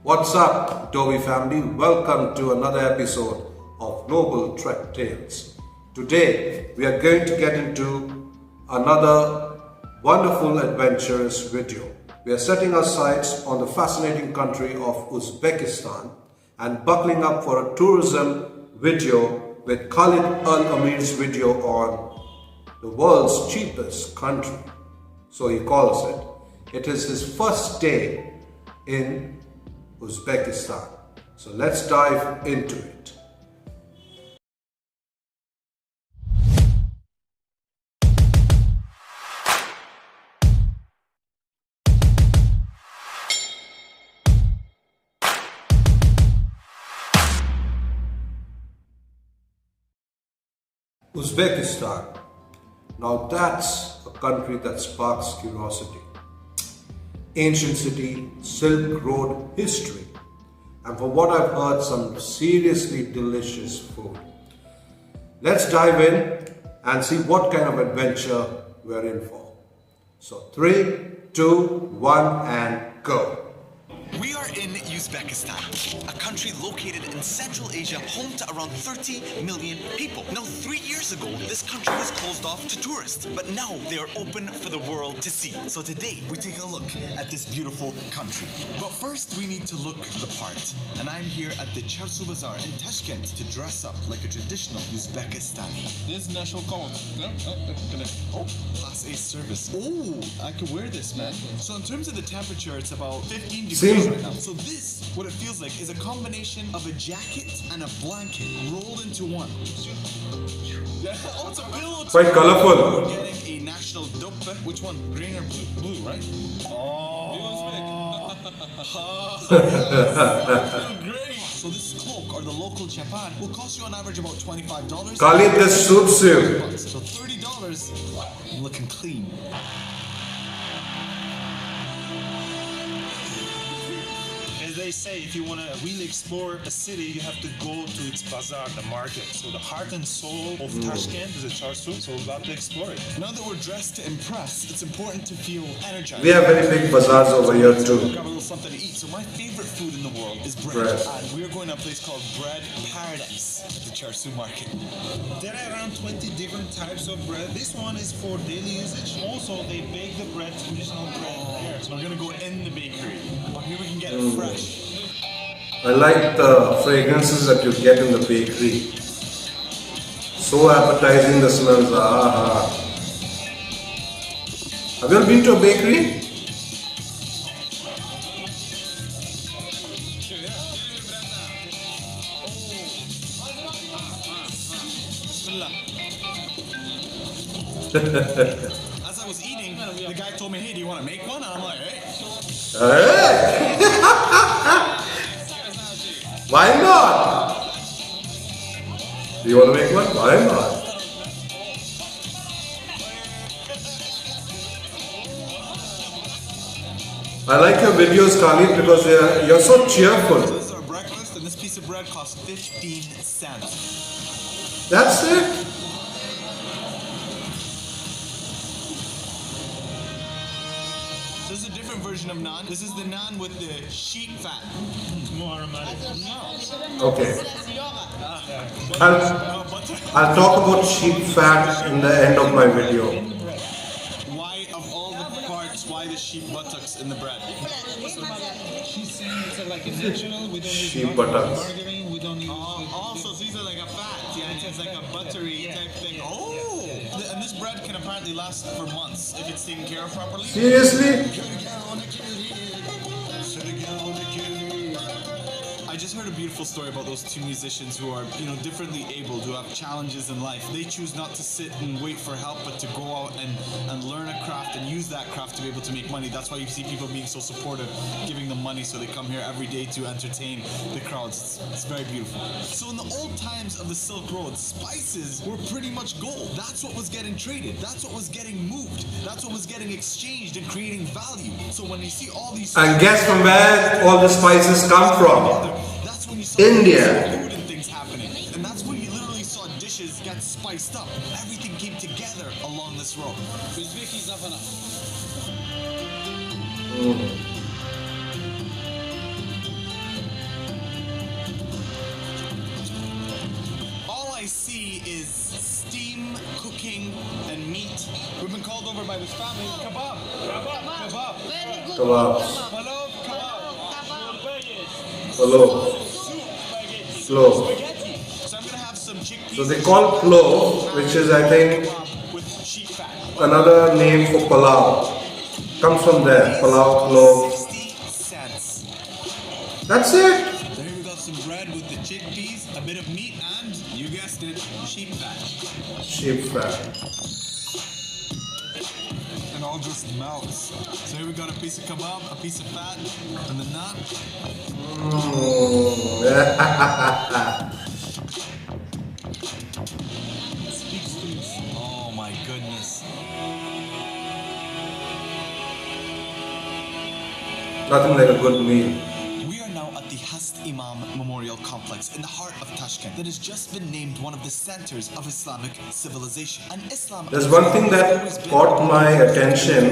What's up, Dovii family? Welcome to another episode of Noble Trek Tales. Today, we are going to get into another wonderful adventurous video. We are setting our sights on the fascinating country of Uzbekistan and buckling up for a tourism video with Khalid Al Amir's video on the world's cheapest country. So he calls it. It is his first day in Uzbekistan. So let's dive into it. Uzbekistan. Now that's a country that sparks curiosity. Ancient city, Silk Road history, and from what I've heard, some seriously delicious food. Let's dive in and see what kind of adventure we're in for. So 3, 2, 1 and go. We are in Uzbekistan, a country located in Central Asia, home to around 30 million people. Now, 3 years ago, this country was closed off to tourists, but now they are open for the world to see. So today, we take a look at this beautiful country. But first, we need to look the part. And I'm here at the Charsu Bazaar in Tashkent to dress up like a traditional Uzbekistani. This is national code. Oh, Class A service. Oh, I could wear this, man. So in terms of the temperature, it's about 15 degrees right now. So this, what it feels like, is a combination of a jacket and a blanket rolled into one. Oh, it's a pillow. Quite colorful. We're getting a national Dovii. Which one? Green or blue? Blue, right? Oh. Great. So this cloak or the local chapan will cost you on average about $25. Khalid, this suits you. So $30. I'm looking clean. As they say, if you want to really explore a city, you have to go to its bazaar, the market. So the heart and soul of Tashkent is a Charsu, so we're about to explore it. Now that we're dressed to impress, it's important to feel energized. We have very big bazaars over here too. Grab a little something to eat. So my favorite food in the world is bread. And we're going to a place called Bread Paradise at the Charsu market. There are around 20 different types of bread. This one is for daily usage. Also, they bake the bread, traditional bread there. So we're going to go in the bakery. But here we can get it fresh. I like the fragrances that you get in the bakery. So appetizing, the smells. Ah. Have you ever been to a bakery? As I was eating, the guy told me, hey, do you want to make one? And I'm like, hey. Why not? Do you want to make one? Why not? I like your videos, Khalid, because you're so cheerful. This is our breakfast, and this piece of bread costs 15 cents. That's it? This is a different version of naan. This is the naan with the sheep fat. More aromatic. Okay. I'll talk about sheep fat in the end of my video. Why, of all the parts, why the sheep buttocks in the bread? She's saying it's like a natural. We don't use Sheep buttocks. margarine. We don't use. Also, these are like a fat. Yeah, it's like a buttery type thing. Oh! And this bread can apparently last for months if it's taken care of properly. Seriously? I just heard a beautiful story about those two musicians who are, differently abled, who have challenges in life. They choose not to sit and wait for help, but to go out and learn a craft and use that craft to be able to make money. That's why you see people being so supportive, giving them money so they come here every day to entertain the crowds. It's very beautiful. So in the old times of the Silk Road, spices were pretty much gold. That's what was getting traded. That's what was getting moved. That's what was getting exchanged and creating value. So when you see all these... And guess from where all the spices come from? That's when you saw India. food and things happening. And that's when you literally saw dishes get spiced up. Everything came together along this road. Irish family. Kebab. Kebab. Very good. Kebabs. Hello, kebab. Hello. Flow. Spaghetti. So I'm gonna have some chickpeas. So they call plo, which is I think Kebab with sheep fat. another name for palau. Comes from there. Palau, plo. 60 cents. That's it. So here we got some bread with the chickpeas, a bit of meat, and you guessed it, sheep fat. Sheep fat. And all just melts. So here we got a piece of kebab, a piece of fat, and the nut. Speaks to you. Oh my goodness. Nothing like a good meal. We are now at the Hast Imam Memorial Complex in the heart of Tashkent that has just been named one of the centers of Islamic civilization. And Islam There's one thing that caught my attention.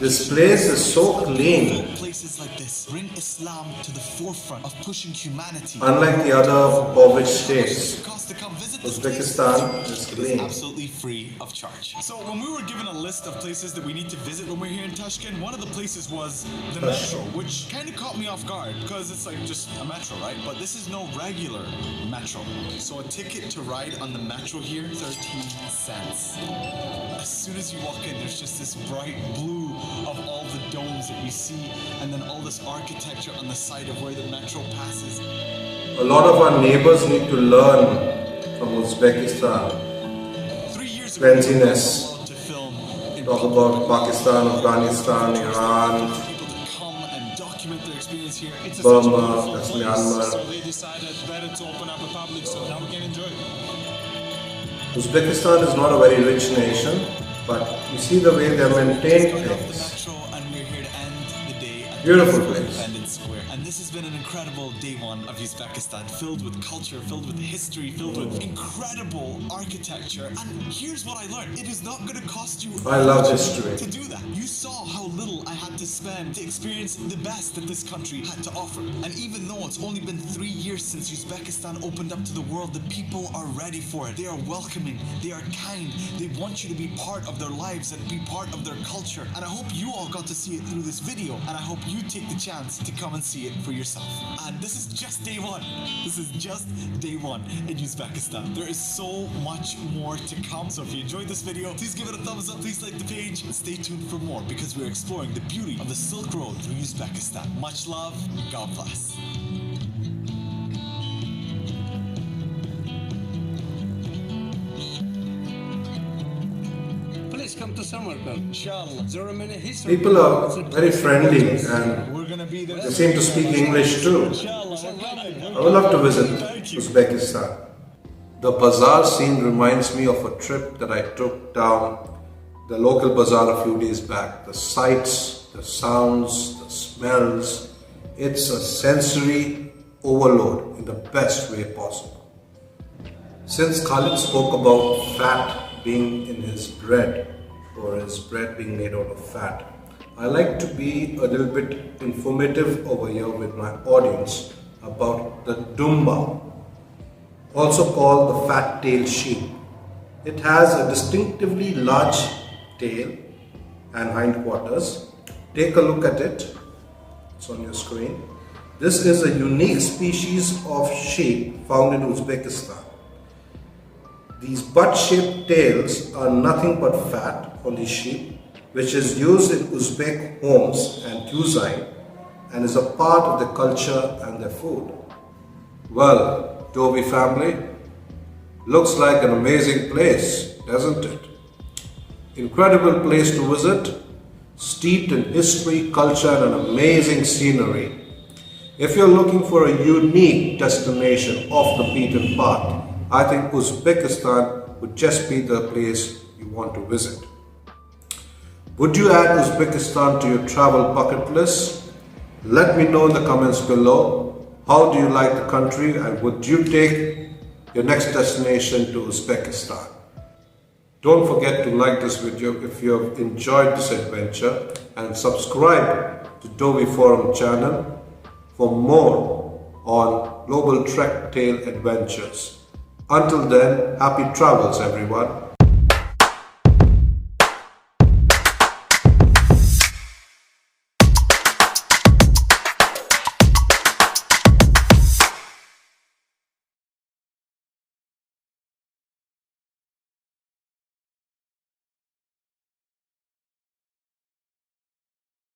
This place is so clean, places like this bring Islam to the forefront of pushing humanity. unlike the other impoverished states. Cost to come visit this Uzbekistan place is is clean. absolutely free of charge. So when we were given a list of places that we need to visit when we're here in Tashkent, one of the places was the metro, which kind of caught me off guard because it's like just a metro, right? But this is no regular metro. So a ticket to ride on the metro here, 13 cents. As soon as you walk in, there's just this bright blue of all the domes that you see, and then all this architecture on the side of where the metro passes. A lot of our neighbors need to learn from Uzbekistan. 3 years ago, Cleanliness. we were allowed to film in Talk about Pakistan, Afghanistan, Iran, people to come and document their experience here. It's Burma, Beautiful that's place. Myanmar. So they decided better to open up a public, so now we can enjoy it. Uzbekistan is not a very rich nation, but you see the way they maintain Started off the things. metro, and we're here to end the day at Beautiful place. Independence Square. And this has been an incredible day one of Uzbekistan, filled with culture, filled with history, filled with incredible architecture. And here's what I learned: it is not going to cost you I love history. to do that. You saw how little I had to spend to experience the best that this country had to offer. And even though it's only been 3 years since Uzbekistan opened up to the world, the people are ready for it. They are welcoming, they are kind, they want you to be part of their lives and be part of their culture. And I hope you all got to see it through this video, and I hope you take the chance to come and see it for yourself. And this is just day one. This is just day one in Uzbekistan. There is so much more to come. So if you enjoyed this video, please give it a thumbs up, please like the page, and stay tuned for more because we're exploring the beauty of the Silk Road through Uzbekistan. Much love, God bless. Please come to Samarkand. Inshallah. There are many history. People are very friendly and We're gonna be there. they seem to speak English too. I would love to visit Uzbekistan. The bazaar scene reminds me of a trip that I took down the local bazaar a few days back. The sights, the sounds, the smells. It's a sensory overload in the best way possible. Since Khalid spoke about fat being in his bread, or his bread being made out of fat, I like to be a little bit informative over here with my audience about the dumba, also called the fat-tailed sheep. It has a distinctively large tail and hindquarters. Take a look at it. It's on your screen. This is a unique species of sheep found in Uzbekistan. These butt-shaped tails are nothing but fat on the sheep, which is used in Uzbek homes and cuisine and is a part of the culture and their food. Well, Dovii family, looks like an amazing place, doesn't it? Incredible place to visit, steeped in history, culture and an amazing scenery. If you're looking for a unique destination off the beaten path, I think Uzbekistan would just be the place you want to visit. Would you add Uzbekistan to your travel bucket list? Let me know in the comments below. How do you like the country and would you take your next destination to Uzbekistan? Don't forget to like this video if you have enjoyed this adventure and subscribe to Dovii Forum channel for more on global trek tail adventures. Until then, happy travels everyone.